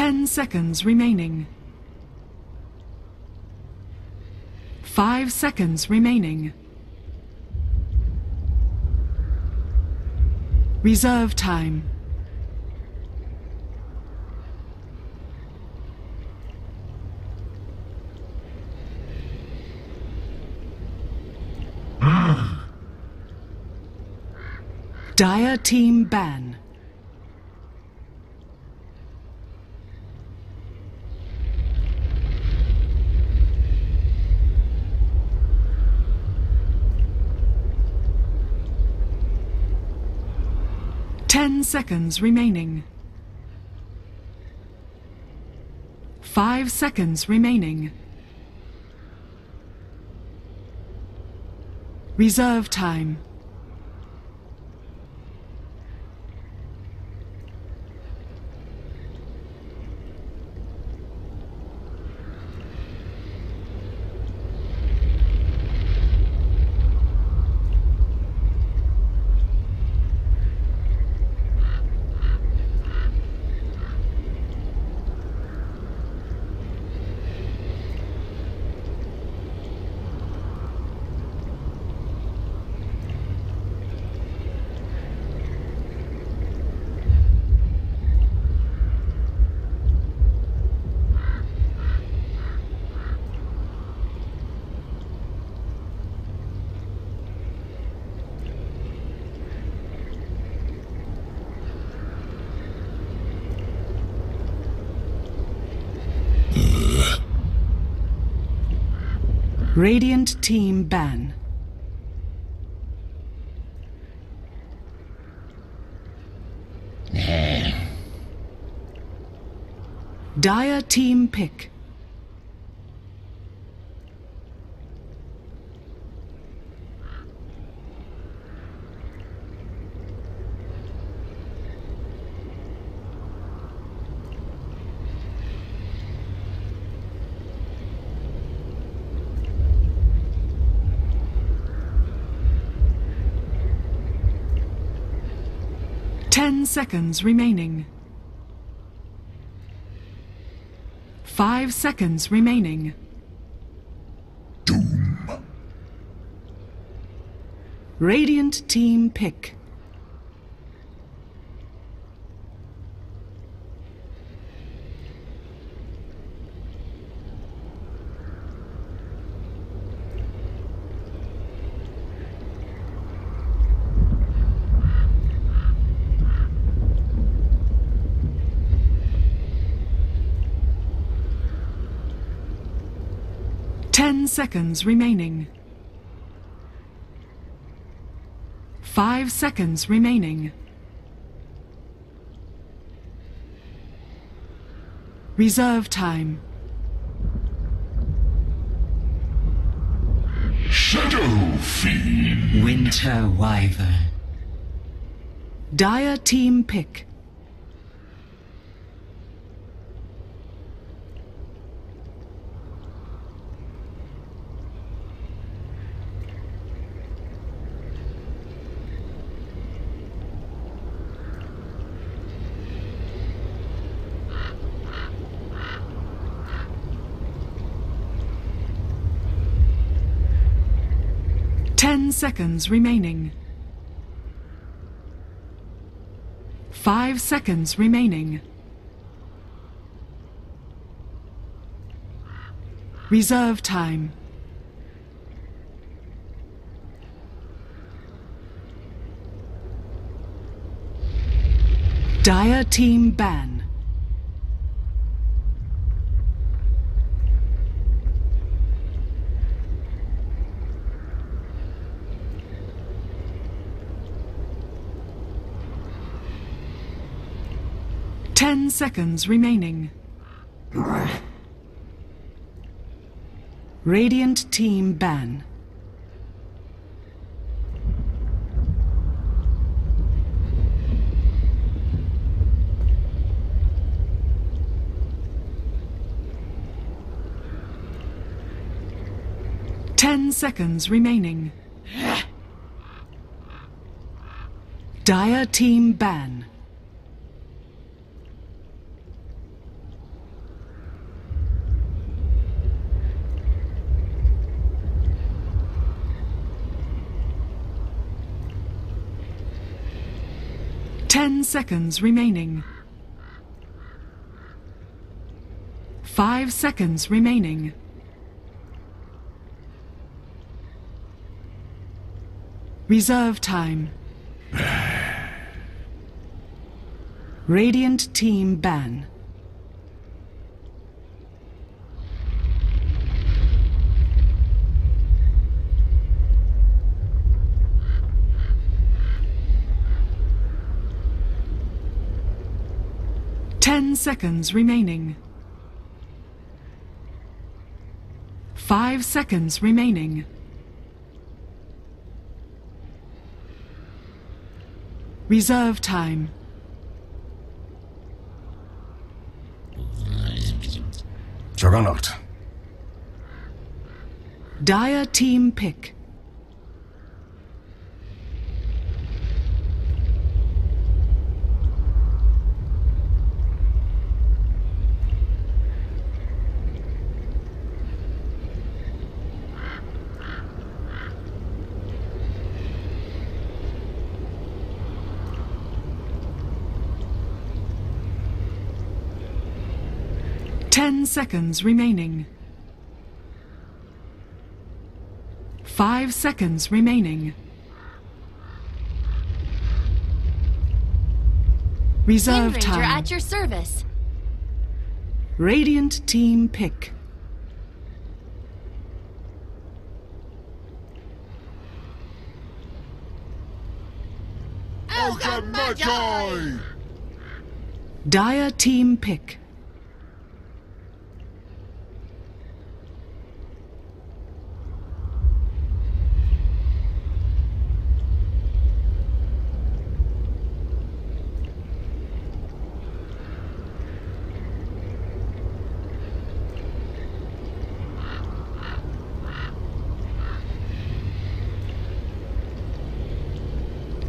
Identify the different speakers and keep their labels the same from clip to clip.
Speaker 1: 10 seconds remaining. 5 seconds remaining. Reserve time. Dire team ban. Ten seconds remaining. 5 seconds remaining. Reserve time. Radiant team ban. Dire team pick. Ten seconds remaining. 5 seconds remaining.
Speaker 2: Doom.
Speaker 1: Radiant team pick. Ten seconds remaining. 5 seconds remaining. Reserve time.
Speaker 2: Shadow Fiend.
Speaker 3: Winter Wyvern.
Speaker 1: Dire team pick. Ten seconds remaining. 5 seconds remaining. Reserve time. Dire team ban. Ten seconds remaining. Radiant team ban. Ten seconds remaining. Dire team ban. 10 seconds remaining. 5 seconds remaining. Reserve time. Radiant team ban. Ten seconds remaining. 5 seconds remaining. Reserve time.
Speaker 3: Juggernaut.
Speaker 1: Dire team pick. Ten seconds remaining. 5 seconds remaining. Reserve
Speaker 4: Wind Ranger
Speaker 1: time.
Speaker 4: at your service.
Speaker 1: Radiant team pick. Dire team pick.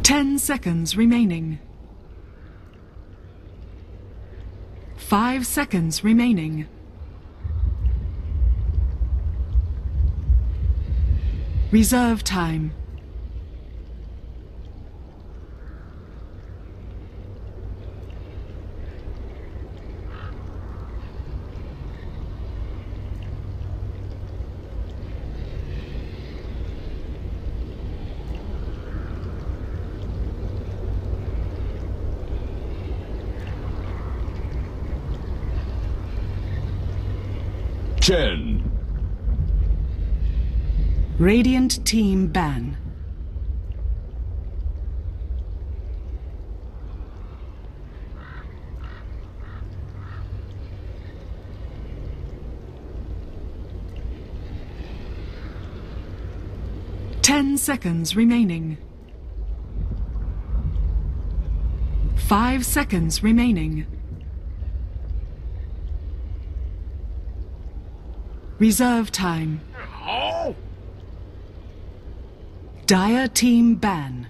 Speaker 1: Ten seconds remaining. 5 seconds remaining. Reserve time.
Speaker 2: Ten.
Speaker 1: Radiant team ban. Ten seconds remaining. 5 seconds remaining. Reserve time. Dire team ban.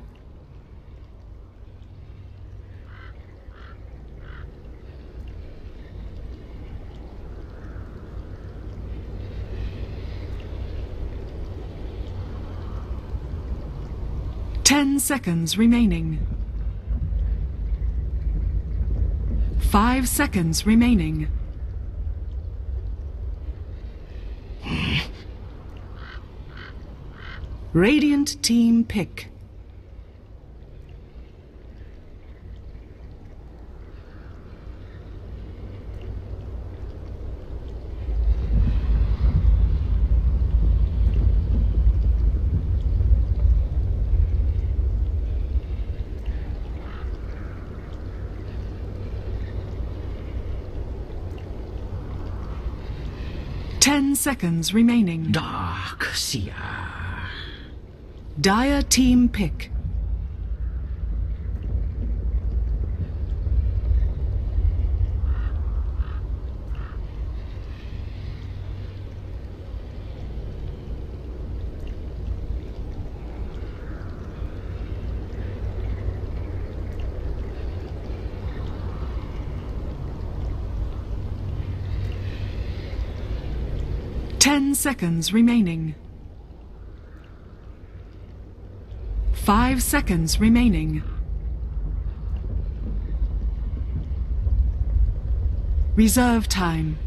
Speaker 1: Ten seconds remaining. 5 seconds remaining. Radiant team pick. Ten seconds remaining.
Speaker 5: Dark Seer.
Speaker 1: Dire team pick. Ten seconds remaining. 5 seconds remaining. Reserve time.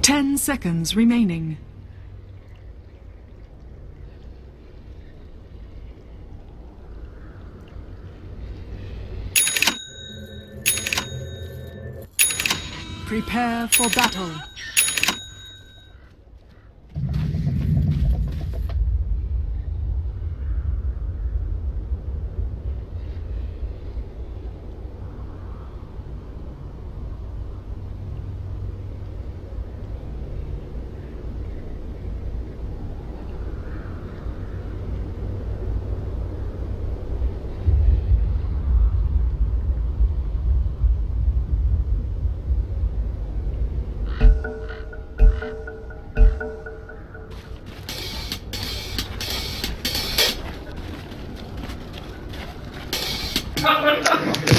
Speaker 1: Ten seconds remaining. Prepare for battle.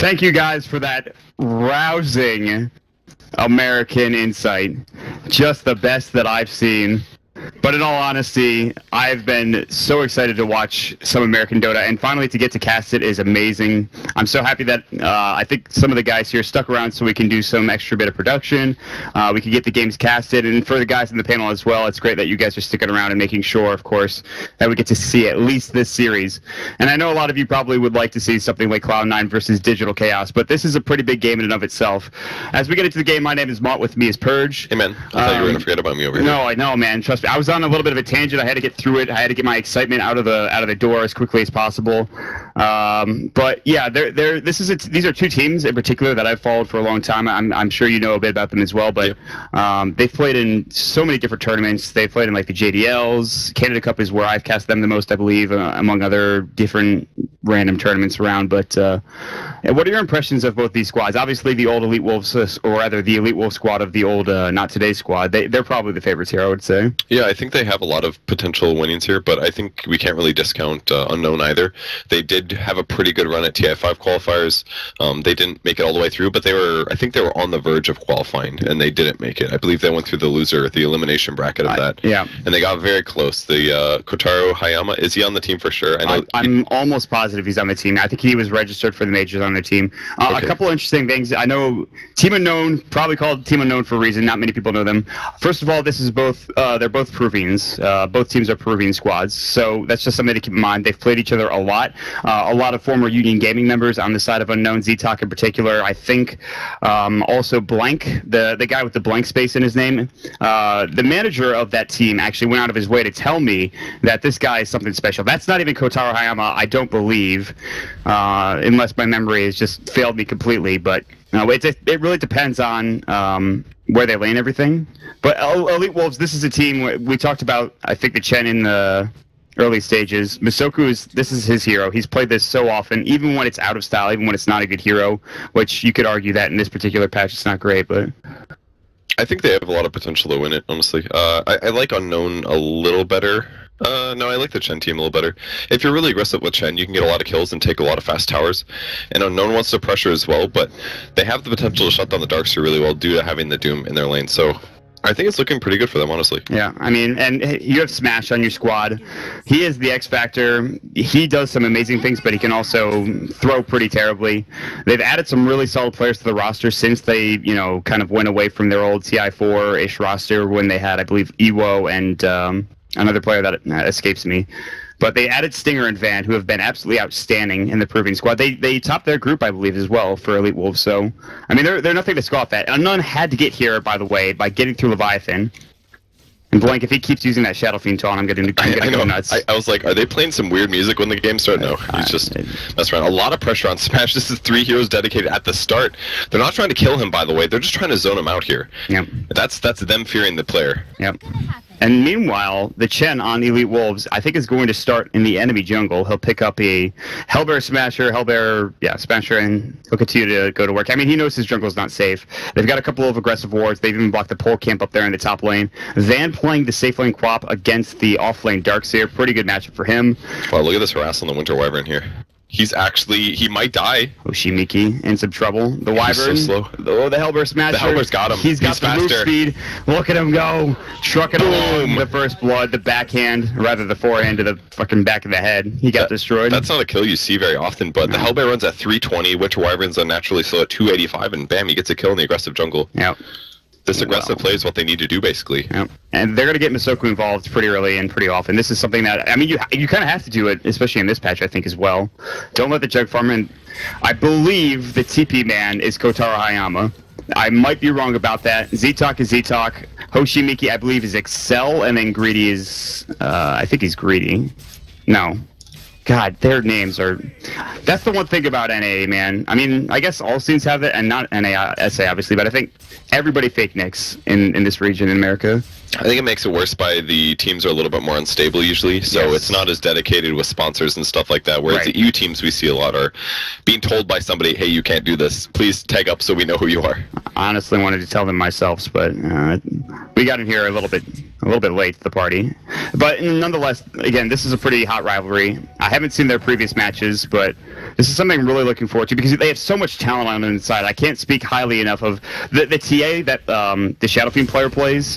Speaker 4: Thank you guys for that rousing American insight. Just the best that I've seen. But in all honesty, I've been so excited to watch some American Dota, and finally to get to cast it is amazing. I'm so happy that I think some of the guys here stuck around so we can do some extra bit of production. We can get the games casted, and for the guys in the panel as well, it's great that you guys are sticking around and making sure, of course, that we get to see at least this series. And I know a lot of you probably would like to see something like Cloud9 versus Digital Chaos, but this is a pretty big game in and of itself. As we get into the game, my name is Mott, with me is Purge.
Speaker 5: Hey man, I thought you were going to forget about me over here.
Speaker 4: No, I know, man. Trust me. I was on a little bit of a tangent. I had to get through it. I had to get my excitement out of the door as quickly as possible. But yeah, these are two teams in particular that I've followed for a long time. I'm sure you know a bit about them as well. But they've played in so many different tournaments. They've played in like the JDLs. Canada Cup is where I've cast them the most, I believe, among other different random tournaments around. But what are your impressions of both these squads? Obviously, the old EWolves, or rather the EWolves squad of the old Not Today squad. They're probably the favorites here, I would say.
Speaker 5: Yeah, I think they have a lot of potential winnings here, but I think we can't really discount Unknown either. They did have a pretty good run at TI5 qualifiers. They didn't make it all the way through, but I think they were on the verge of qualifying, and they didn't make it. I believe they went through the elimination bracket of that.
Speaker 4: Yeah.
Speaker 5: And they got very close. The Kotaro Hayama, is he on the team for sure?
Speaker 4: I'm almost positive he's on the team. I think he was registered for the majors on the team.
Speaker 5: Okay.
Speaker 4: A couple interesting things. I know Team Unknown, probably called Team Unknown for a reason. Not many people know them. First of all, this is they're both Peruvians. Both teams are Peruvian squads, so that's just something to keep in mind. They've played each other a lot. A lot of former Union Gaming members on the side of Unknown, Z-Talk in particular. I think also Blank, the guy with the blank space in his name. The manager of that team actually went out of his way to tell me that this guy is something special. That's not even Kotaro Hayama, I don't believe, unless my memory has just failed me completely. But it really depends on where they lane everything. But EWolves, this is a team we talked about. I think the Chen in the early stages. Misoku this is his hero. He's played this so often, even when it's out of style, even when it's not a good hero. Which you could argue that in this particular patch it's not great, but
Speaker 5: I think they have a lot of potential to win it. Honestly, I like Unknown a little better. No, I like the Chen team a little better. If you're really aggressive with Chen, you can get a lot of kills and take a lot of fast towers. And Unknown wants to pressure as well, but they have the potential to shut down the Darkseer really well due to having the Doom in their lane. So I think it's looking pretty good for them, honestly.
Speaker 4: Yeah, I mean, and you have Smash on your squad. He is the X factor. He does some amazing things, but he can also throw pretty terribly. They've added some really solid players to the roster since they, kind of went away from their old TI4-ish roster when they had, I believe, Ewo and another player that escapes me. But they added Stinger and Van, who have been absolutely outstanding in the Peruvian squad. They topped their group, I believe, as well for EWolves. So, I mean, they're nothing to scoff at. Unknown had to get here, by the way, by getting through Leviathan. And Blank, if he keeps using that Shadow Fiend taunt, I'm gonna go nuts.
Speaker 5: I was like, are they playing some weird music when the game started? No, he's just messing around. A lot of pressure on Smash. This is 3 heroes dedicated at the start. They're not trying to kill him, by the way. They're just trying to zone him out here.
Speaker 4: Yep.
Speaker 5: That's them fearing the player.
Speaker 4: Yep. And meanwhile, the Chen on EWolves, I think, is going to start in the enemy jungle. He'll pick up a Hellbear Smasher, Smasher, and he'll continue to go to work. I mean, he knows his jungle's not safe. They've got a couple of aggressive wards. They've even blocked the pole camp up there in the top lane. Van playing the safe lane Quap against the off lane Darkseer. Pretty good matchup for him.
Speaker 5: Wow, look at this harass on the Winter Wyvern here. He might die.
Speaker 4: Ushimiki in some trouble. The Wyvern.
Speaker 5: He's so slow.
Speaker 4: The Hellbear Smasher.
Speaker 5: The Hellbear's got him.
Speaker 4: He's got the move speed. Look at him go. Trucking along.
Speaker 5: Boom.
Speaker 4: The first blood, the backhand, rather the forehand to the fucking back of the head. He got destroyed.
Speaker 5: That's not a kill you see very often, but the Hellbear runs at 320, Winter Wyvern's unnaturally slow at 285, and bam, he gets a kill in the aggressive jungle.
Speaker 4: Yep.
Speaker 5: This aggressive play is what they need to do, basically.
Speaker 4: Yep. And they're going to get Misoku involved pretty early and pretty often. This is something that, I mean, you kind of have to do it, especially in this patch, I think, as well. Don't let the Jug Farmer in. I believe the TP man is Kotaro Hayama. I might be wrong about that. Z-Talk is Z-Talk. Hoshimiki, I believe, is Excel, and then Greedy is, I think he's Greedy. No. God, their names are... That's the one thing about NA, man. I mean, I guess all scenes have it, and not NA, SA, obviously, but I think everybody fake nicks in this region in America.
Speaker 5: I think it makes it worse by the teams are a little bit more unstable usually, so it's not as dedicated with sponsors and stuff like that, whereas the EU teams we see a lot are being told by somebody, hey, you can't do this, please tag up so we know who you are.
Speaker 4: I honestly wanted to tell them myself, but we got in here a little bit late to the party. But nonetheless, again, this is a pretty hot rivalry. I haven't seen their previous matches, but this is something I'm really looking forward to because they have so much talent on the inside. I can't speak highly enough of the TA that the Shadow Fiend player plays.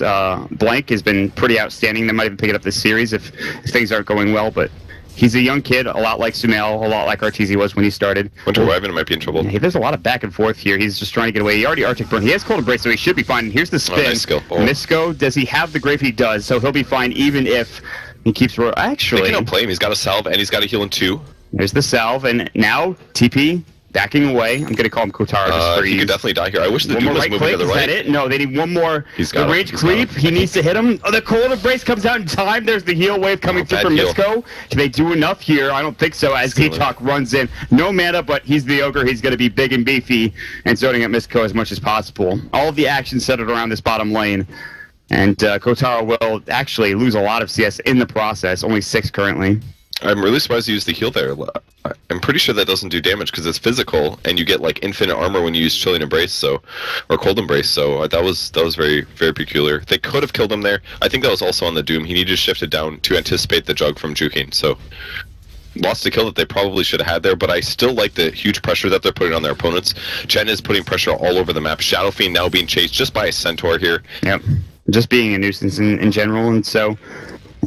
Speaker 4: Blank has been pretty outstanding. They might even pick it up this series if things aren't going well, but he's a young kid, a lot like Sumail, a lot like Arteezy was when he started.
Speaker 5: Winter Wyvern might be in trouble.
Speaker 4: Hey, there's a lot of back and forth here. He's just trying to get away. He already Arctic Burn. He has Cold Embrace, so he should be fine. And here's the spin.
Speaker 5: Nice skill.
Speaker 4: Misko, does he have the Grave? He does, so he'll be fine even if he keeps... Actually...
Speaker 5: They can outplay him. He's got a salve and he's got a heal in 2.
Speaker 4: There's the salve, and now TP backing away. I'm going to call him Kotaro just for
Speaker 5: he could definitely die here. I wish the
Speaker 4: one
Speaker 5: Doom
Speaker 4: more
Speaker 5: was moving to the right.
Speaker 4: Is that it? No, they need one more.
Speaker 5: He's got
Speaker 4: the rage creep. He needs to hit him. Oh, the Cold Embrace comes out in time. There's the heal wave coming through from Misko. Can they do enough here? I don't think so, as Z-Talk runs in. No mana, but he's the Ogre. He's going to be big and beefy and zoning at Misko as much as possible. All of the action centered around this bottom lane. And Kotaro will actually lose a lot of CS in the process. Only 6 currently.
Speaker 5: I'm really surprised you used the heal there. I'm pretty sure that doesn't do damage because it's physical, and you get like infinite armor when you use Chilling Embrace, or Cold Embrace. So that was very peculiar. They could have killed him there. I think that was also on the Doom. He needed to shift it down to anticipate the Jug from juking. So lost a kill that they probably should have had there, but I still like the huge pressure that they're putting on their opponents. Chen is putting pressure all over the map. Shadow Fiend now being chased just by a Centaur here.
Speaker 4: Yep, just being a nuisance in general, and so.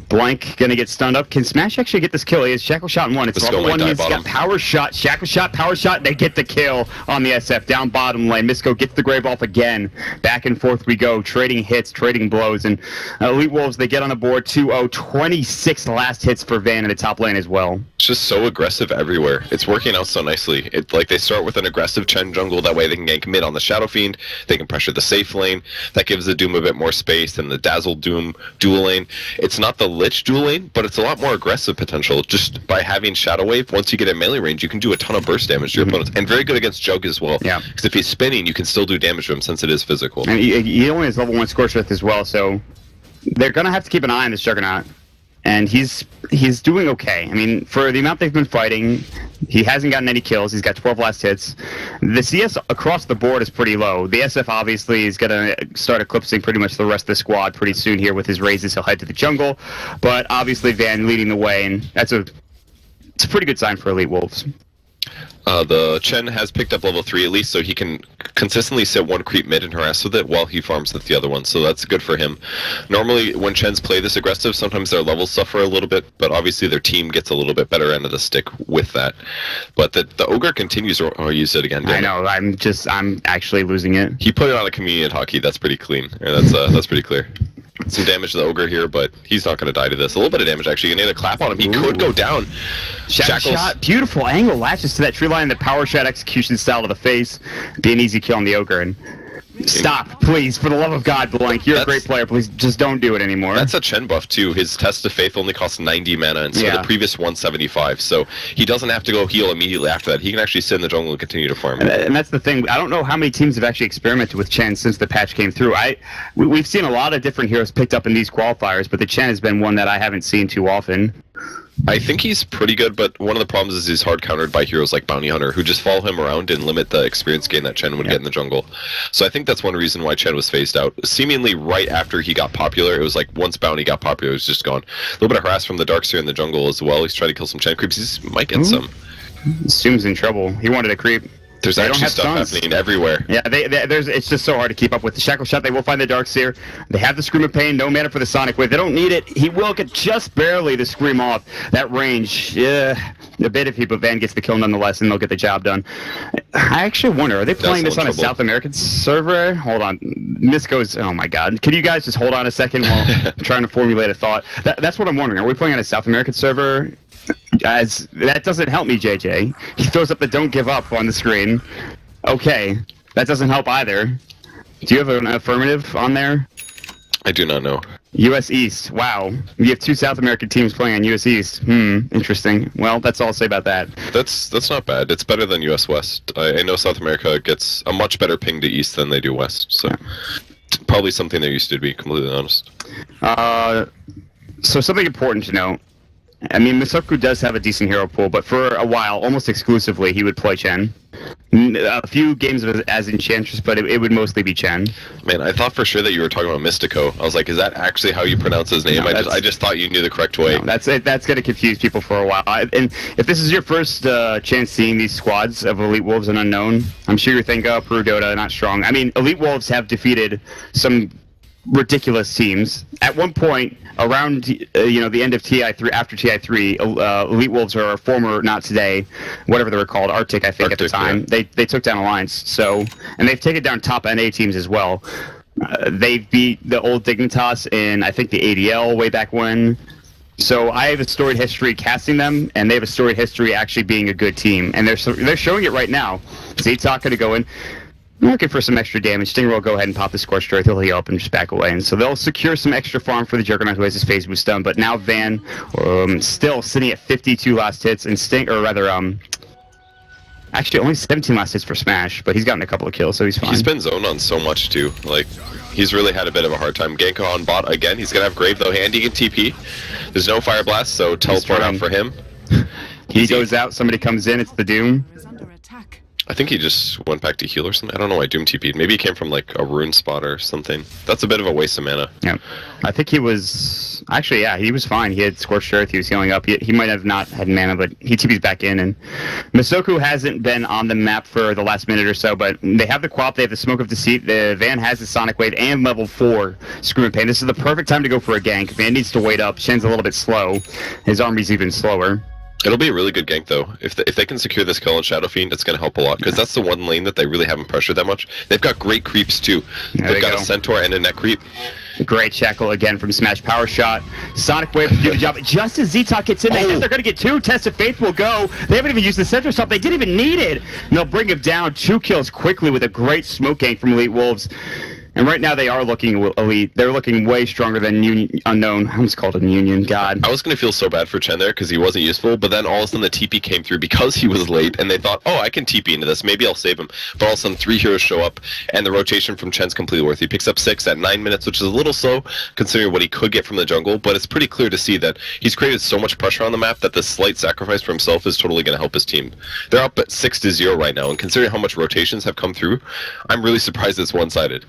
Speaker 4: Blank gonna get stunned up. Can Smash actually get this kill? He has Shackle Shot in 1. It's level 1. He's got Power Shot, Shackle Shot, Power Shot. They get the kill on the SF down bottom lane. Misko gets the Grave off again. Back and forth we go, trading hits, trading blows, and EWolves they get on the board 2-0. 26 last hits for Van in the top lane as well.
Speaker 5: It's just so aggressive everywhere. It's working out so nicely. It's like they start with an aggressive Chen jungle. That way they can gank mid on the Shadow Fiend. They can pressure the safe lane. That gives the Doom a bit more space than the Dazzle Doom dual lane. It's not the Lich dual lane, but it's a lot more aggressive potential just by having Shadow Wave. Once you get in melee range, you can do a ton of burst damage to your opponents, and very good against Jug as well. Yeah, because if he's spinning, you can still do damage to him since it is physical.
Speaker 4: And he only has level 1 Scorch Earth as well, so they're gonna have to keep an eye on this Juggernaut. And he's doing okay. I mean, for the amount they've been fighting, he hasn't gotten any kills. He's got 12 last hits. The CS across the board is pretty low. The SF obviously is going to start eclipsing pretty much the rest of the squad pretty soon here with his raises. He'll head to the jungle. But obviously Van leading the way, and it's a pretty good sign for EWolves.
Speaker 5: The Chen has picked up level 3 at least, so he can consistently sit one creep mid and harass with it while he farms with the other one, so that's good for him. Normally, when Chens play this aggressive, sometimes their levels suffer a little bit, but obviously their team gets a little bit better end of the stick with that. But the Ogre continues, or you said again,
Speaker 4: I know, I'm actually losing it.
Speaker 5: He put it on a convenient hockey, that's pretty clean. That's pretty clear. Some damage to the Ogre here, but he's not going to die to this. A little bit of damage, actually. You need a clap on him. He could go down.
Speaker 4: Shot, beautiful angle, latches to that tree line, the Power Shot execution style to the face. Be an easy kill on the Ogre. And Stop, please, for the love of God, Blank. You're a great player. Please, just don't do it anymore.
Speaker 5: That's a Chen buff, too. His Test of Faith only costs 90 mana instead of the previous 175, so he doesn't have to go heal immediately after that. He can actually sit in the jungle and continue to farm.
Speaker 4: And that's the thing. I don't know how many teams have actually experimented with Chen since the patch came through. We've seen a lot of different heroes picked up in these qualifiers, but the Chen has been one that I haven't seen too often.
Speaker 5: I think he's pretty good, but one of the problems is he's hard countered by heroes like Bounty Hunter, who just follow him around and limit the experience gain that Chen would get in the jungle. So I think that's one reason why Chen was phased out. Seemingly right after he got popular, it was like once Bounty got popular, it was just gone. A little bit of harass from the Darkseer in the jungle as well. He's trying to kill some Chen creeps. He might get some.
Speaker 4: Zoom's in trouble. He wanted a creep.
Speaker 5: There's actually stuff happening everywhere.
Speaker 4: Yeah, it's just so hard to keep up with. The Shackle Shot, they will find the Darkseer. They have the Scream of Pain, no mana for the Sonic Wave. They don't need it. He will get just barely the Scream off. That range, a bit of people. Van gets the kill nonetheless, and they'll get the job done. I actually wonder, are they playing this on a South American server? Hold on. Misco's, oh my god. Can you guys just hold on a second while I'm trying to formulate a thought? That's what I'm wondering. Are we playing on a South American server? As that doesn't help me, JJ. He throws up the "Don't Give Up" on the screen. Okay, that doesn't help either. Do you have an affirmative on there?
Speaker 5: I do not know.
Speaker 4: U.S. East. Wow, you have two South American teams playing on U.S. East. Interesting. Well, that's all I'll say about that.
Speaker 5: That's not bad. It's better than U.S. West. I know South America gets a much better ping to East than they do West. So probably something they're used to be completely honest.
Speaker 4: So something important to note. I mean, Misoku does have a decent hero pool, but for a while, almost exclusively, he would play Chen. A few games as Enchantress, but it would mostly be Chen.
Speaker 5: Man, I thought for sure that you were talking about Mystico. I was like, is that actually how you pronounce his name?
Speaker 4: No,
Speaker 5: I just thought you knew the correct way.
Speaker 4: No, that's going to confuse people for a while. And if this is your first chance seeing these squads of Elite Wolves and Unknown, I'm sure you're thinking, oh, Peru Dota, not strong. I mean, Elite Wolves have defeated some ridiculous teams. At one point, around the end of TI3, after TI3, Elite Wolves are former, not today, whatever they were called, Arctic, I think at the time. Yeah. They took down Alliance, and they've taken down top NA teams as well. They beat the old Dignitas in, I think, the ADL way back when. So I have a storied history casting them, and they have a storied history actually being a good team, and they're showing it right now. Zaytok going to go in. I'm looking for some extra damage. Stinger will go ahead and pop the Scorched Earth. He'll heal up and just back away. And so they'll secure some extra farm for the Juggernaut who has his phase boost done. But now Van still sitting at 52 last hits, and actually only 17 last hits for Smash, but he's gotten a couple of kills, so he's fine.
Speaker 5: He's been zoned on so much too. Like, he's really had a bit of a hard time. Genko on bot again. He's gonna have Grave though, and he can TP. There's no Fire Blast, so teleport out for him.
Speaker 4: He goes out, somebody comes in, it's the Doom.
Speaker 5: I think he just went back to heal or something. I don't know why Doom TP'd. Maybe he came from like a rune spot or something. That's a bit of a waste of mana.
Speaker 4: Yeah. I think he was... Actually, yeah, he was fine. He had Scorched Earth, he was healing up. He might have not had mana, but he TP's back in. And Misoku hasn't been on the map for the last minute or so, but they have the Quap, they have the Smoke of Deceit, the Van has the Sonic Wave, and level 4 Scream of Pain. This is the perfect time to go for a gank. Van needs to wait up. Shen's a little bit slow. His army's even slower.
Speaker 5: It'll be a really good gank, though. If they can secure this kill on Shadow Fiend, it's going to help a lot, because that's the one lane that they really haven't pressured that much. They've got great creeps, too. They've got a Centaur and a Net Creep.
Speaker 4: Great Shackle again from Smash Power Shot. Sonic Wave to do the job. Just as Zaytok gets in, they think they're going to get 2. Test of Faith will go. They haven't even used the Centaur Stop. They didn't even need it. And they'll bring him down. 2 kills quickly with a great smoke gank from Elite Wolves. And right now they are looking elite. They're looking way stronger than Unknown. I almost called him Union. God.
Speaker 5: I was going to feel so bad for Chen there because he wasn't useful, but then all of a sudden the TP came through because he was late, and they thought, oh, I can TP into this. Maybe I'll save him. But all of a sudden 3 heroes show up, and the rotation from Chen's completely worth. He picks up 6 at 9 minutes, which is a little slow considering what he could get from the jungle, but it's pretty clear to see that he's created so much pressure on the map that this slight sacrifice for himself is totally going to help his team. They're up at 6-0 right now, and considering how much rotations have come through, I'm really surprised it's one-sided.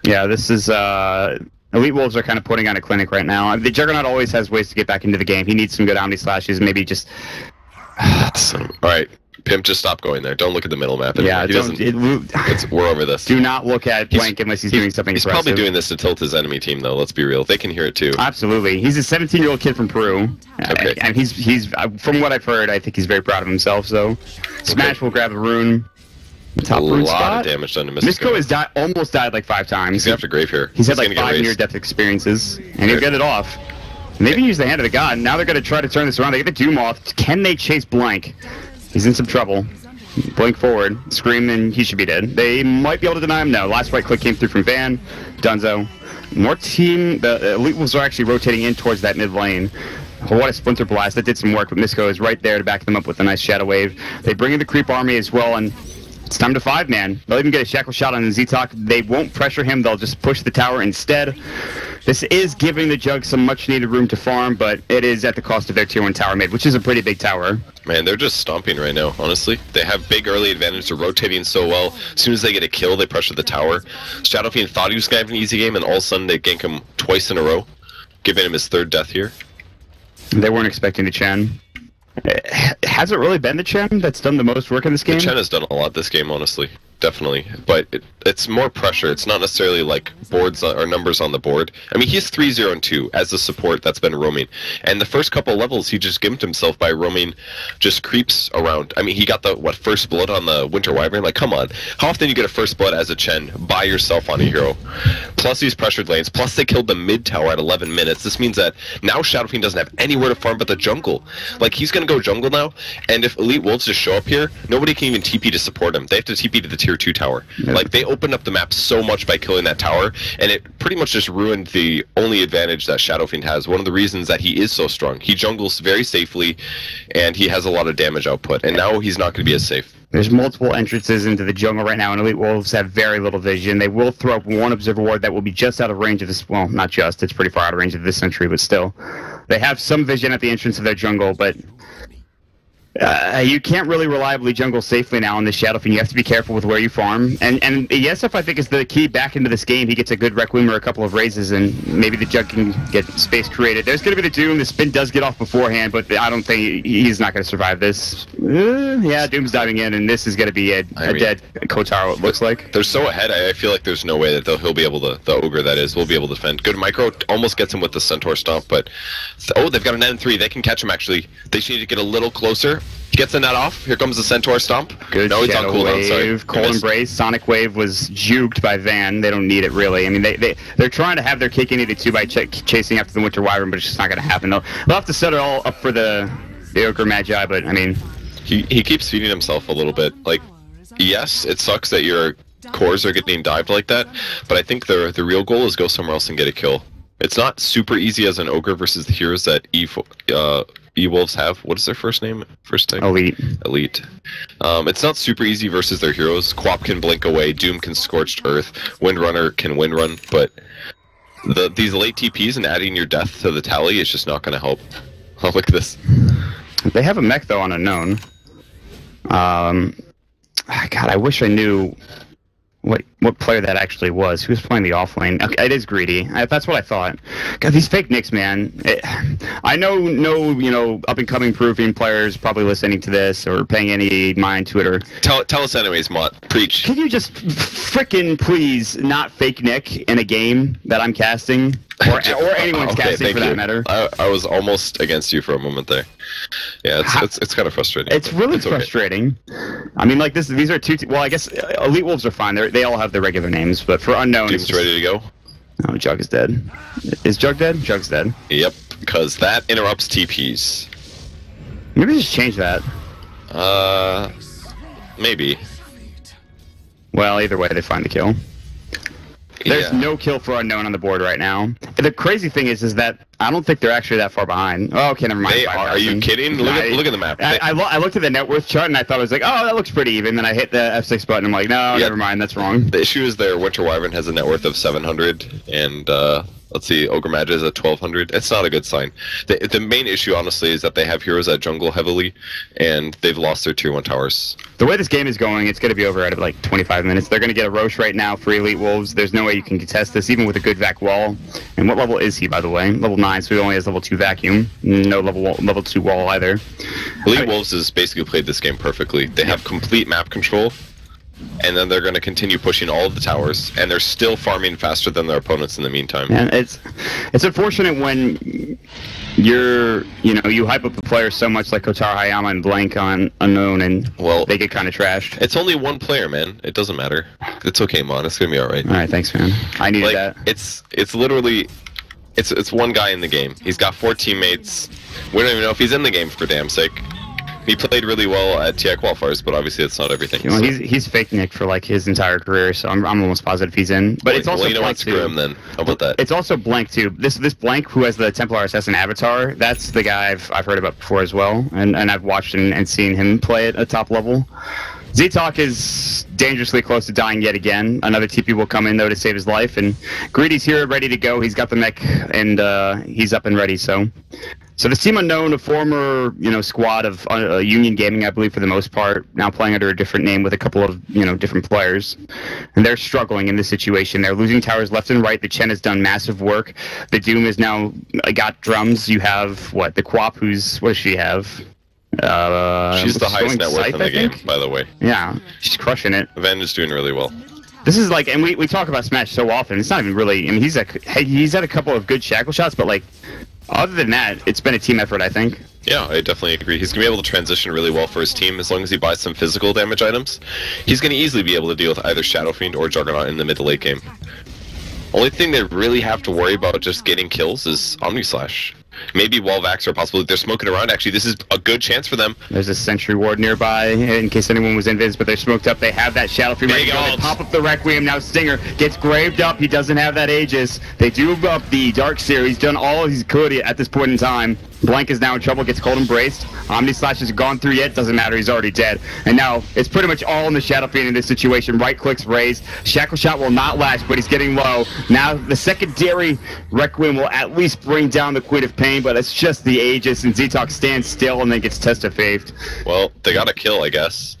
Speaker 4: Yeah, this is, Elite Wolves are kind of putting on a clinic right now. The Juggernaut always has ways to get back into the game. He needs some good Omni Slashes, maybe just...
Speaker 5: Alright, Pimp, just stop going there. Don't look at the middle map anymore.
Speaker 4: Yeah,
Speaker 5: we're over this.
Speaker 4: Do not look at Blank unless he's doing something
Speaker 5: He's
Speaker 4: impressive.
Speaker 5: probably doing this to tilt his enemy team, though, let's be real. They can hear it, too.
Speaker 4: Absolutely. He's a 17-year-old kid from Peru.
Speaker 5: Okay.
Speaker 4: And he's from what I've heard, I think he's very proud of himself, so... Smash will grab the rune. Top rune spot.
Speaker 5: A lot of damage done to
Speaker 4: Mystico has almost died like 5 times.
Speaker 5: He's after Grave here.
Speaker 4: He's had like 5 near-death experiences, and he'll get it off. And they've used the Hand of the God. Now they're going to try to turn this around. They get the Doom off. Can they chase Blank? He's in some trouble. Blink forward, scream, and he should be dead. They might be able to deny him. No, last right click came through from Van, Dunzo. More team. The Elite Wolves are actually rotating in towards that mid lane. What a Splinter Blast. That did some work, but Misko is right there to back them up with a nice Shadow Wave. They bring in the Creep Army as well, and it's time to 5-man. They'll even get a Shackle shot on the Z-Talk. They won't pressure him. They'll just push the tower instead. This is giving the Jug some much-needed room to farm, but it is at the cost of their Tier 1 tower mid, which is a pretty big tower.
Speaker 5: Man, they're just stomping right now, honestly. They have big early advantage. They're rotating so well. As soon as they get a kill, they pressure the tower. Shadow Fiend thought he was going to have an easy game, and all of a sudden they gank him twice in a row, giving him his 3rd death here.
Speaker 4: They weren't expecting the Chen. Has it really been the Chen that's done the most work in this game?
Speaker 5: The Chen has done a lot this game, honestly. Definitely. But it's more pressure. It's not necessarily like boards or numbers on the board. I mean, he's 3-0 and 2 as the support that's been roaming. And the first couple levels, he just gimped himself by roaming just creeps around. I mean, he got the, first blood on the Winter Wyvern? Like, come on. How often you get a first blood as a Chen by yourself on a hero? Plus these pressured lanes. Plus they killed the mid tower at 11 minutes. This means that now Shadow Fiend doesn't have anywhere to farm but the jungle. Like, he's going to go jungle now. And if Elite Wolves just show up here, nobody can even TP to support him. They have to TP to the Tier 2 tower. Yeah. Like, they opened up the map so much by killing that tower, and it pretty much just ruined the only advantage that Shadow Fiend has. One of the reasons that he is so strong. He jungles very safely, and he has a lot of damage output, and now he's not going to be as safe.
Speaker 4: There's multiple entrances into the jungle right now, and Elite Wolves have very little vision. They will throw up one Observer Ward that will be just out of range of this, well, not just, it's pretty far out of range of this sentry, but still. They have some vision at the entrance of their jungle, but you can't really reliably jungle safely now in this Shadow Fiend. You have to be careful with where you farm. And ESF, I think, is the key back into this game. He gets a good Requiem or a couple of raises, and maybe the Jug can get space created. There's going to be the Doom. The spin does get off beforehand, but I don't think he's not going to survive this. Yeah, Doom's diving in, and this is going to be a dead Kotaro, it looks like.
Speaker 5: They're so ahead, I feel like there's no way that he'll be able to, the Ogre that is, will be able to defend. Good micro, almost gets him with the Centaur Stomp, but, oh, they've got an N3. They can catch him, actually. They just need to get a little closer. Gets the net off. Here comes the Centaur Stomp.
Speaker 4: Good. No, he's on cooldown. Sorry. Cold Embrace. Sonic Wave was juked by Van. They don't need it, really. I mean, they're trying to have their cake and eat it too by chasing after the Winter Wyvern, but it's just not going to happen. They'll have to set it all up for the Ogre Magi, but, I mean...
Speaker 5: He keeps feeding himself a little bit. Like, yes, it sucks that your cores are getting dived like that, but I think the real goal is go somewhere else and get a kill. It's not super easy as an Ogre versus the heroes that EWolves have. What is their first name? First name?
Speaker 4: Elite.
Speaker 5: Elite. It's not super easy versus their heroes. Quap can blink away. Doom can Scorched Earth. Windrunner can Windrun. But these late TPs and adding your death to the tally is just not going to help. Oh, look at this.
Speaker 4: They have a mech, though, on Unknown. God, I wish I knew what player that actually was. Who was playing the offlane? Okay, it is Greedy. That's what I thought. God, these fake nicks, man. I know no, up-and-coming proofing players probably listening to this or paying any mind to it or...
Speaker 5: Tell us anyways, Mott. Preach.
Speaker 4: Can you just frickin' please not fake nick in a game that I'm casting? Or anyone's casting, for that matter.
Speaker 5: I was almost against you for a moment there. Yeah, it's kind of frustrating.
Speaker 4: It's really frustrating. Okay. I mean, like, these are two... Well, I guess Elite Wolves are fine. They all have their regular names, but for Unknown...
Speaker 5: Doom's ready to go.
Speaker 4: Oh, Jug is dead. Is Jug dead? Jug's dead.
Speaker 5: Yep, because that interrupts TPs.
Speaker 4: Maybe just change that.
Speaker 5: Maybe.
Speaker 4: Well, either way, they find the kill. There's no kill for Unknown on the board right now. The crazy thing is that I don't think they're actually that far behind. Oh, okay, never mind.
Speaker 5: Are you kidding? Look at the map.
Speaker 4: I looked at the net worth chart and I thought, I was like, oh, that looks pretty even. Then I hit the F6 button. I'm like, no, never mind. That's wrong.
Speaker 5: The issue is their Winter Wyvern has a net worth of 700, and let's see, Ogre Magi is at 1200. It's not a good sign. The main issue, honestly, is that they have heroes that jungle heavily, and they've lost their Tier 1 towers.
Speaker 4: The way this game is going, it's going to be over at like 25 minutes. They're going to get a Roche right now for Elite Wolves. There's no way you can contest this, even with a good vac wall. And what level is he, by the way? Level 9, so he only has level 2 vacuum. No level 2 wall either.
Speaker 5: Elite Wolves has basically played this game perfectly. They have complete map control, and then they're going to continue pushing all of the towers, and they're still farming faster than their opponents in the meantime.
Speaker 4: And it's unfortunate when you hype up the players so much like Kotaro Hayama and Blank on Unknown, and they get kind of trashed.
Speaker 5: It's only one player, man. It doesn't matter. It's okay, Mon. It's going to be all right.
Speaker 4: All right, thanks, man. I needed that.
Speaker 5: It's literally... It's one guy in the game. He's got 4 teammates. We don't even know if he's in the game, for damn sake. He played really well at TI qualifiers, but obviously it's not everything.
Speaker 4: You know, he's fake Nick for like his entire career, so I'm almost positive he's in. But it's also
Speaker 5: well, you know
Speaker 4: blank
Speaker 5: what? Screw him then. How about that?
Speaker 4: It's also blank too. This blank who has the Templar Assassin avatar. That's the guy I've heard about before as well, and I've watched and seen him play at a top level. Z-Talk is dangerously close to dying yet again. Another TP will come in, though, to save his life. And Greedy's here, ready to go. He's got the mech, and he's up and ready. So this Team Unknown, a former squad of Union Gaming, I believe, for the most part, now playing under a different name with a couple of different players. And they're struggling in this situation. They're losing towers left and right. The Chen has done massive work. The Doom has now got drums. You have, the Quap, what does she have?
Speaker 5: She's the highest net worth
Speaker 4: Scythe,
Speaker 5: in the game, by the way.
Speaker 4: Yeah, she's crushing it.
Speaker 5: Van is doing really well.
Speaker 4: This is and we talk about Smash so often. It's not even really. I mean, he's had a couple of good shackle shots, but other than that, it's been a team effort, I think.
Speaker 5: Yeah, I definitely agree. He's gonna be able to transition really well for his team as long as he buys some physical damage items. He's gonna easily be able to deal with either Shadow Fiend or Juggernaut in the mid to late game. Only thing they really have to worry about just getting kills is Omni Slash. Maybe Wallvax or possibly they're smoking around. Actually, this is a good chance for them.
Speaker 4: There's a Sentry Ward nearby in case anyone was invis, but they're smoked up. They have that Shadow Fiend ready to go. They pop up the Requiem. Now Stinger gets graved up. He doesn't have that Aegis. They do up the Dark Seer. He's done all he could at this point in time. Blank is now in trouble, gets cold embraced. Omni Slash hasn't gone through yet, doesn't matter, he's already dead. And now it's pretty much all in the Shadow Fiend in this situation. Right clicks raised. Shackle Shot will not last, but he's getting low. Now the secondary Requiem will at least bring down the Queen of Pain, but it's just the Aegis, and Z-Talk stands still and then gets testa-faved.
Speaker 5: Well, they got a kill, I guess.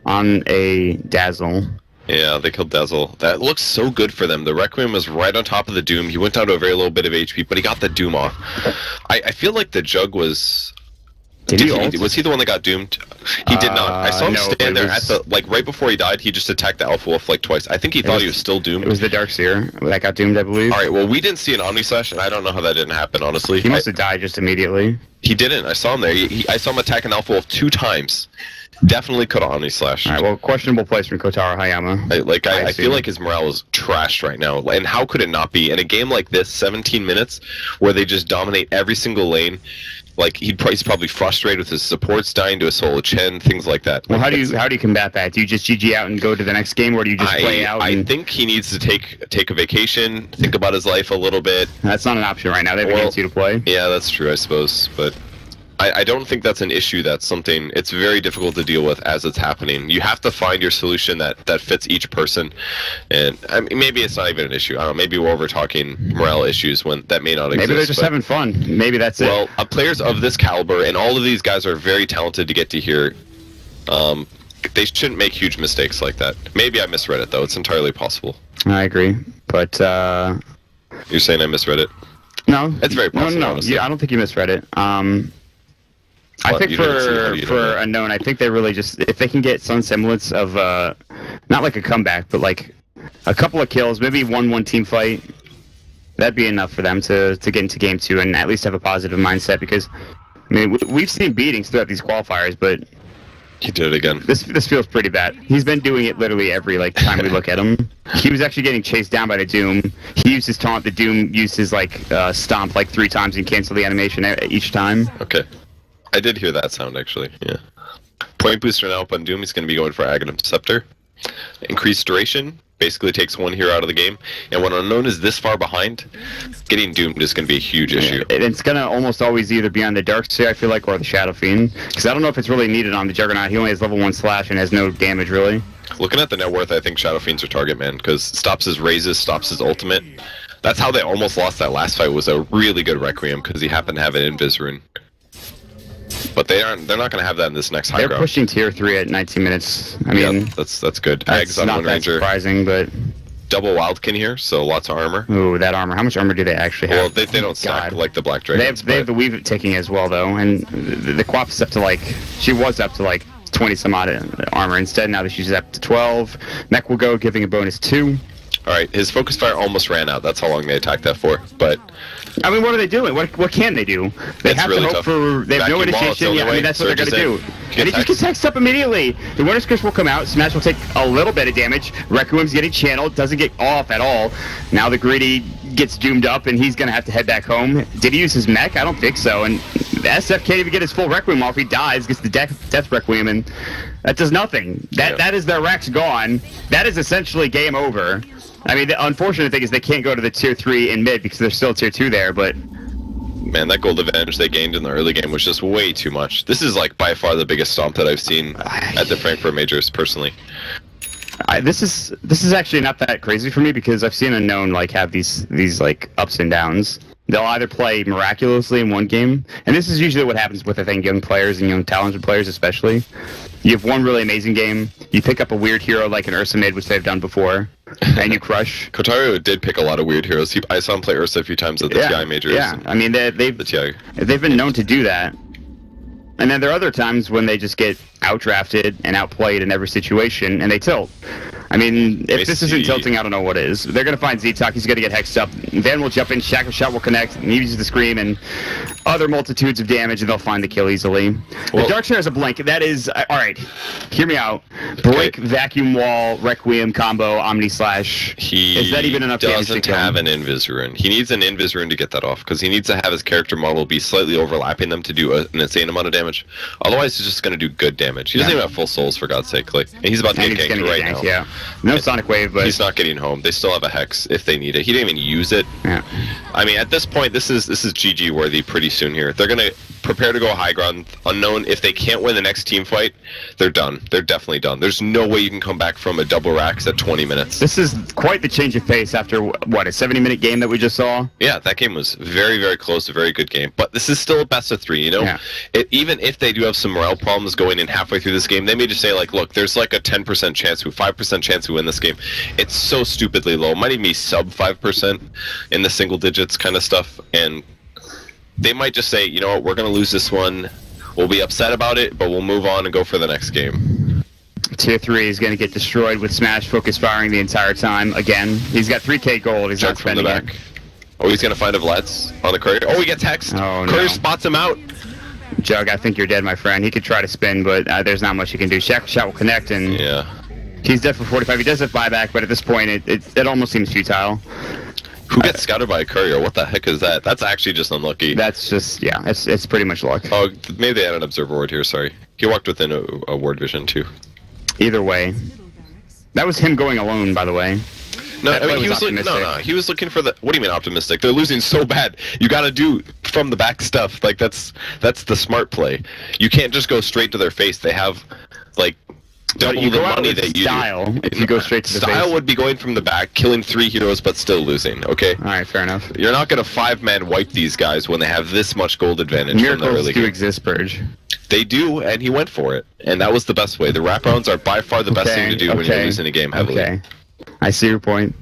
Speaker 4: On a Dazzle.
Speaker 5: Yeah, they killed Dazzle. That looks so good for them. The Requiem was right on top of the Doom. He went down to a very little bit of HP, but he got the Doom off. I feel like the Jug was... Was he the one that got doomed? He did not. I saw him stand there at the right before he died. He just attacked the Alpha Wolf twice. I think he thought he was still doomed.
Speaker 4: It was the Dark Seer that got doomed, I believe.
Speaker 5: All right. Well, we didn't see an Omni Slash, and I don't know how that didn't happen. Honestly,
Speaker 4: he must have died just immediately.
Speaker 5: He didn't. I saw him there. I saw him attack an Alpha Wolf 2 times. Definitely could have Omni Slash.
Speaker 4: All right. Well, questionable place from Kotaro Hayama.
Speaker 5: I feel like his morale is trashed right now, and how could it not be in a game like this? 17 minutes where they just dominate every single lane. He's probably frustrated with his supports dying to a solo Chen, things like that.
Speaker 4: Well, how do you combat that? Do you just GG out and go to the next game, or do you just play out?
Speaker 5: I think he needs to take a vacation, think about his life a little bit.
Speaker 4: That's not an option right now. They have against you to play.
Speaker 5: Yeah, that's true, I suppose, but I don't think that's an issue. That's something it's very difficult to deal with as it's happening. You have to find your solution that fits each person, and I mean, maybe it's not even an issue. I don't know. Maybe we're over talking morale issues when that may not exist.
Speaker 4: Maybe they're just having fun. Maybe that's it.
Speaker 5: Well, players of this caliber, and all of these guys are very talented to get to here. They shouldn't make huge mistakes like that. Maybe I misread it though. It's entirely possible.
Speaker 4: I agree, but
Speaker 5: you're saying I misread it?
Speaker 4: No,
Speaker 5: it's very possible.
Speaker 4: No. Yeah, I don't think you misread it. I think for Unknown, I think they really just, if they can get some semblance of, not like a comeback, but a couple of kills, maybe 1-1 team fight, that'd be enough for them to get into Game 2 and at least have a positive mindset, because, I mean, we've seen beatings throughout these qualifiers, but...
Speaker 5: He did it again.
Speaker 4: This feels pretty bad. He's been doing it literally every time we look at him. He was actually getting chased down by the Doom. He used his taunt, the Doom used his, stomp 3 times and canceled the animation each time.
Speaker 5: Okay. I did hear that sound, actually, yeah. Point booster now up on Doom. He's going to be going for Aghanim Scepter. Increased duration basically takes one hero out of the game. And when Unknown is this far behind, getting doomed is going to be a huge issue.
Speaker 4: It's going to almost always either be on the Dark Seer, I feel like, or the Shadow Fiend. Because I don't know if it's really needed on the Juggernaut. He only has level 1 slash and has no damage, really.
Speaker 5: Looking at the net worth, I think Shadow Fiend's your target, man, because stops his raises, stops his ultimate. That's how they almost lost that last fight, was a really good Requiem, because he happened to have an Invis rune. But they're not going to have that in this next high ground.
Speaker 4: They're pushing tier 3 at 19 minutes. I mean,
Speaker 5: yeah, that's good.
Speaker 4: That's
Speaker 5: on
Speaker 4: not
Speaker 5: one
Speaker 4: that
Speaker 5: Ranger.
Speaker 4: Surprising, but
Speaker 5: double Wildkin here, so lots of armor.
Speaker 4: Ooh, that armor. How much armor do they actually have?
Speaker 5: Well, they don't stack like the Black Dragons.
Speaker 4: They have the Weave ticking as well, though, and the Quap is up to she was up to 20 some odd armor. Instead, now that she's up to 12, Mech will go, giving a bonus 2.
Speaker 5: All right, his focus fire almost ran out. That's how long they attacked that for. But
Speaker 4: I mean, what are they doing? What can they do? They have
Speaker 5: really
Speaker 4: to hope for. They have no initiation. Yeah, I mean, that's what they're gonna do. And he just gets hexed up immediately. The Winter's Curse will come out. Smash will take a little bit of damage. Requiem's getting channeled. Doesn't get off at all. Now the Greedy gets doomed up, and he's gonna have to head back home. Did he use his mech? I don't think so. And The SF can't even get his full Requiem off. He dies, gets the death Requiem, and that does nothing. That is their Rex gone. That is essentially game over. I mean, the unfortunate thing is they can't go to the tier 3 in mid because they're still tier 2 there, but...
Speaker 5: Man, that gold advantage they gained in the early game was just way too much. This is like by far the biggest stomp that I've seen at the Frankfurt Majors, personally.
Speaker 4: This is actually not that crazy for me because I've seen Unknown like have these like ups and downs. They'll either play miraculously in one game, and this is usually what happens with, I think, young players and young talented players especially. You have one really amazing game, you pick up a weird hero like an Ursa mid, which they've done before, and you crush.
Speaker 5: Kotaru did pick a lot of weird heroes. I saw him play Ursa a few times at the TI Majors.
Speaker 4: Yeah, I mean, they've been known to do that. And then there are other times when they just get outdrafted and outplayed in every situation, and they tilt. I mean, if this isn't tilting, I don't know what is. They're going to find Z-Talk, he's going to get hexed up. Van will jump in, Shackle Shot will connect, and he uses the Scream and other multitudes of damage, and they'll find the kill easily. Well, the Darkshire has a Blink. That is, alright, hear me out. Blink, Vacuum Wall, Requiem combo, Omni Slash. Is that even enough damage to kill?
Speaker 5: He doesn't have an Invis Rune. He needs an Invis Rune to get that off, because he needs to have his character model be slightly overlapping them to do an insane amount of damage. Otherwise, he's just going to do good damage. He doesn't even have full souls, for God's sake. Like, and he's about to get ganked right now.
Speaker 4: Yeah. No Sonic Wave, but...
Speaker 5: He's not getting home. They still have a Hex if they need it. He didn't even use it.
Speaker 4: Yeah.
Speaker 5: I mean, at this point, this is GG worthy pretty soon here. They're going to prepare to go high ground. Unknown, if they can't win the next team fight, they're done. They're definitely done. There's no way you can come back from a double Rax at 20 minutes.
Speaker 4: This is quite the change of pace after, what, a 70-minute game that we just saw?
Speaker 5: Yeah, that game was very, very close, a very good game. But this is still a best of 3, you know?
Speaker 4: Yeah.
Speaker 5: Even if they do have some morale problems going in halfway through this game, they may just say, like, look, there's like a 10% chance, 5% chance we win this game. It's so stupidly low. It might even be sub 5% in the single digits kind of stuff. And they might just say, you know what, we're going to lose this one. We'll be upset about it, but we'll move on and go for the next game.
Speaker 4: Tier 3 is going to get destroyed with Smash focus firing the entire time. Again, he's got 3k gold. He's
Speaker 5: Jug
Speaker 4: not
Speaker 5: from the
Speaker 4: spending
Speaker 5: back.
Speaker 4: it.
Speaker 5: Oh, he's going to find a Vlad's on the courier. Oh, he gets hexed.
Speaker 4: Oh,
Speaker 5: Courier
Speaker 4: no.
Speaker 5: spots him out.
Speaker 4: Jug, I think you're dead, my friend. He could try to spin, but there's not much he can do. Shackle Shot will connect, and he's dead for 45. He does have buyback, but at this point, it almost seems futile.
Speaker 5: Who gets scouted by a courier? What the heck is that? That's actually just unlucky.
Speaker 4: That's just, yeah, it's pretty much luck.
Speaker 5: Oh, maybe they had an observer ward here, sorry. He walked within a ward vision, too.
Speaker 4: Either way. That was him going alone, by the way.
Speaker 5: No, I mean, he was looking for the... What do you mean optimistic? They're losing so bad. You gotta do from the back stuff. Like, that's the smart play. You can't just go straight to their face. They have, like... double the money that you
Speaker 4: style do. If you go straight to the
Speaker 5: style
Speaker 4: face.
Speaker 5: would be going from the back, killing 3 heroes, but still losing. Okay.
Speaker 4: All right, fair enough.
Speaker 5: You're not gonna 5-man wipe these guys when they have this much gold advantage.
Speaker 4: Miracles do exist, Purge.
Speaker 5: They do, and he went for it, and that was the best way. The wraparounds are by far the best thing to do when you're losing a game heavily.
Speaker 4: Okay. I see your point.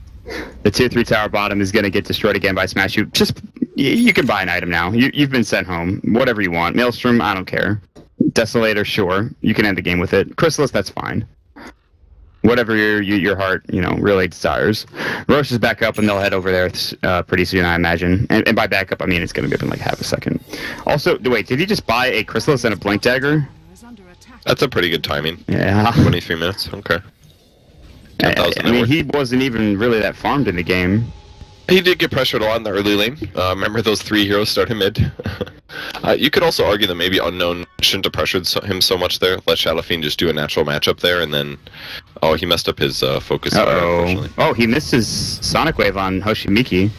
Speaker 4: The tier 3 tower bottom is gonna get destroyed again by Smash. You can buy an item now. You've been sent home. Whatever you want. Maelstrom, I don't care. Desolator, sure. You can end the game with it. Chrysalis, that's fine. Whatever your heart, really desires. Roche is back up, and they'll head over there pretty soon, I imagine. And by back up, I mean it's going to be up in like half a second. Also, wait, did he just buy a Chrysalis and a Blink Dagger?
Speaker 5: That's a pretty good timing.
Speaker 4: Yeah.
Speaker 5: 23 minutes, okay.
Speaker 4: I mean, he wasn't even really that farmed in the game.
Speaker 5: He did get pressured a lot in the early lane. Remember those 3 heroes starting mid? You could also argue that maybe Unknown shouldn't have pressured him so much there. Let Shadow Fiend just do a natural matchup there, and then... Oh, he messed up his focus. Unfortunately.
Speaker 4: Oh, he missed his Sonic Wave on Hoshimiki.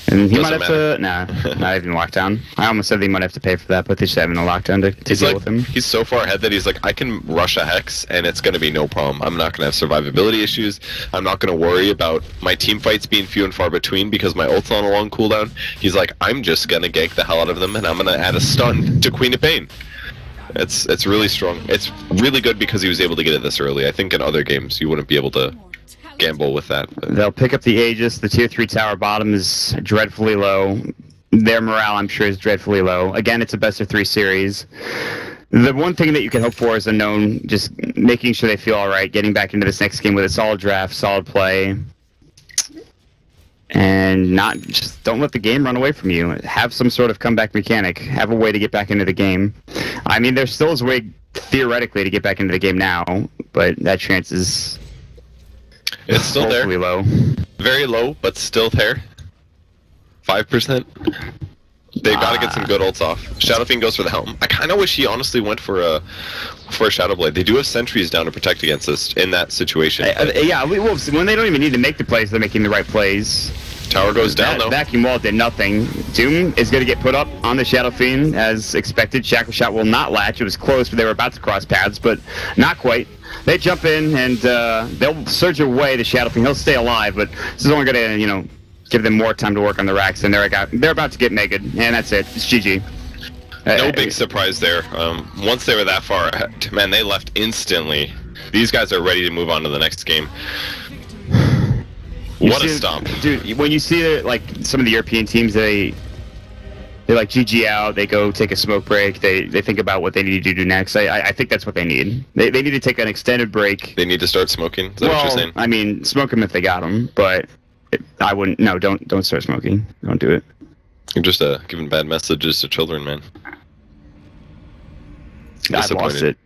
Speaker 4: And he might have to... Nah, not even lockdown. I almost said they might have to pay for that, but they just having a lockdown to deal with him.
Speaker 5: He's so far ahead that he's like, I can rush a Hex, and it's going to be no problem. I'm not going to have survivability issues. I'm not going to worry about my team fights being few and far between because my ult's on a long cooldown. He's like, I'm just going to gank the hell out of them, and I'm going to add a stun to Queen of Pain. It's really strong. It's really good because he was able to get it this early. I think in other games you wouldn't be able to gamble with that.
Speaker 4: They'll pick up the Aegis. The tier 3 tower bottom is dreadfully low. Their morale, I'm sure, is dreadfully low. Again, it's a best of 3 series. The one thing that you can hope for is Unknown just making sure they feel all right, getting back into this next game with a solid draft, solid play, and just don't let the game run away from you. Have some sort of comeback mechanic. Have a way to get back into the game. I mean, there still is a way, theoretically, to get back into the game now, but that chance is...
Speaker 5: It's still there.
Speaker 4: Low.
Speaker 5: Very low, but still there. 5%. They've got to get some good ults off. Shadow Fiend goes for the helm. I kind of wish he honestly went for a Shadow Blade. They do have sentries down to protect against this in that situation.
Speaker 4: Yeah, Wolves, when they don't even need to make the plays, they're making the right plays.
Speaker 5: Tower goes down, though.
Speaker 4: Vacuum Wall did nothing. Doom is going to get put up on the Shadow Fiend, as expected. Shackle Shot will not latch. It was close, but they were about to cross paths, but not quite. They jump in, and they'll surge away the Shadow Fiend. He'll stay alive, but this is only going to, give them more time to work on the racks, and they're about to get megged, and that's it. It's GG.
Speaker 5: No big surprise there. Once they were that far, man, they left instantly. These guys are ready to move on to the next game. What a stomp.
Speaker 4: Dude, when you see like some of the European teams, they like GG out, they go take a smoke break, they think about what they need to do next. I think that's what they need. They need to take an extended break.
Speaker 5: They need to start smoking? Is that what you're saying?
Speaker 4: I mean, smoke them if they got them, but I wouldn't. No, don't start smoking. Don't do it.
Speaker 5: You're just giving bad messages to children, man.
Speaker 4: I've lost it.